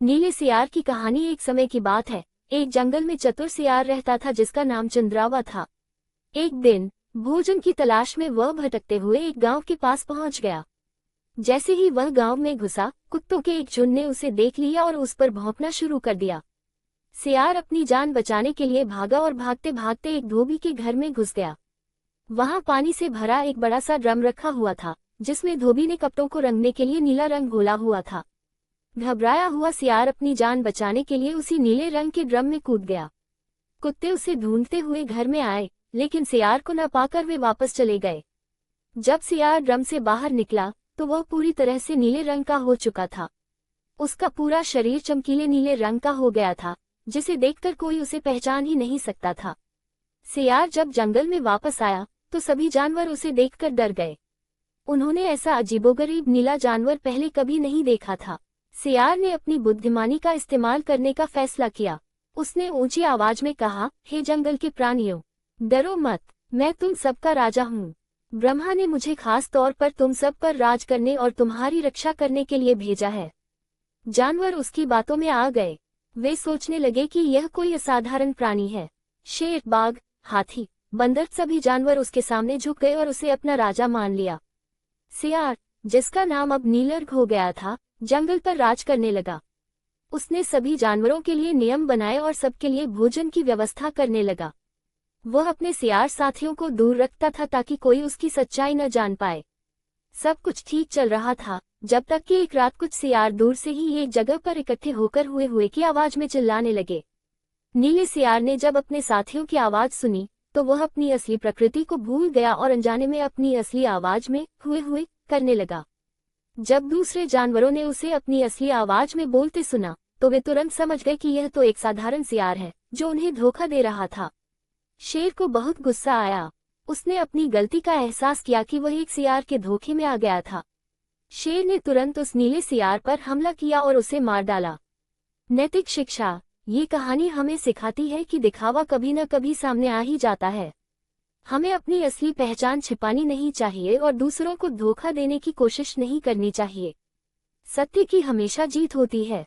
नीले सियार की कहानी। एक समय की बात है। एक जंगल में चतुर सियार रहता था जिसका नाम चंद्रावा था। एक दिन भोजन की तलाश में वह भटकते हुए एक गांव के पास पहुंच गया। जैसे ही वह गांव में घुसा, कुत्तों के एक झुंड ने उसे देख लिया और उस पर भौंकना शुरू कर दिया। सियार अपनी जान बचाने के लिए भागा और भागते भागते एक धोबी के घर में घुस गया। वहां पानी से भरा एक बड़ा सा ड्रम रखा हुआ था, जिसमें धोबी ने कपड़ों को रंगने के लिए नीला रंग घोला हुआ था। घबराया हुआ सियार अपनी जान बचाने के लिए उसी नीले रंग के ड्रम में कूद गया। कुत्ते उसे ढूंढते हुए घर में आए, लेकिन सियार को न पाकर वे वापस चले गए। जब सियार ड्रम से बाहर निकला तो वह पूरी तरह से नीले रंग का हो चुका था। उसका पूरा शरीर चमकीले नीले रंग का हो गया था, जिसे देखकर कोई उसे पहचान ही नहीं सकता था। सियार जब जंगल में वापस आया तो सभी जानवर उसे देखकर डर गए। उन्होंने ऐसा अजीबोगरीब नीला जानवर पहले कभी नहीं देखा था। सियार ने अपनी बुद्धिमानी का इस्तेमाल करने का फैसला किया। उसने ऊंची आवाज में कहा, हे जंगल के प्राणियों, डरो मत, मैं तुम सबका राजा हूँ। ब्रह्मा ने मुझे खास तौर पर तुम सब पर राज करने और तुम्हारी रक्षा करने के लिए भेजा है। जानवर उसकी बातों में आ गए। वे सोचने लगे कि यह कोई असाधारण प्राणी है। शेर, बाघ, हाथी, बंदर, सभी जानवर उसके सामने झुक गए और उसे अपना राजा मान लिया। सियार, जिसका नाम अब नीलर्ग हो गया था, जंगल पर राज करने लगा। उसने सभी जानवरों के लिए नियम बनाए और सबके लिए भोजन की व्यवस्था करने लगा। वह अपने सियार साथियों को दूर रखता था ताकि कोई उसकी सच्चाई न जान पाए। सब कुछ ठीक चल रहा था, जब तक कि एक रात कुछ सियार दूर से ही एक जगह पर इकट्ठे होकर हुए हुए की आवाज में चिल्लाने लगे। नीले सियार ने जब अपने साथियों की आवाज सुनी तो वह अपनी असली प्रकृति को भूल गया और अनजाने में अपनी असली आवाज में हुए हुए करने लगा। जब दूसरे जानवरों ने उसे अपनी असली आवाज में बोलते सुना तो वे तुरंत समझ गए कि यह तो एक साधारण सियार है जो उन्हें धोखा दे रहा था। शेर को बहुत गुस्सा आया। उसने अपनी गलती का एहसास किया कि वह एक सियार के धोखे में आ गया था। शेर ने तुरंत उस नीले सियार पर हमला किया और उसे मार डाला। नैतिक शिक्षा। ये कहानी हमें सिखाती है कि दिखावा कभी न कभी सामने आ ही जाता है। हमें अपनी असली पहचान छिपानी नहीं चाहिए और दूसरों को धोखा देने की कोशिश नहीं करनी चाहिए। सत्य की हमेशा जीत होती है।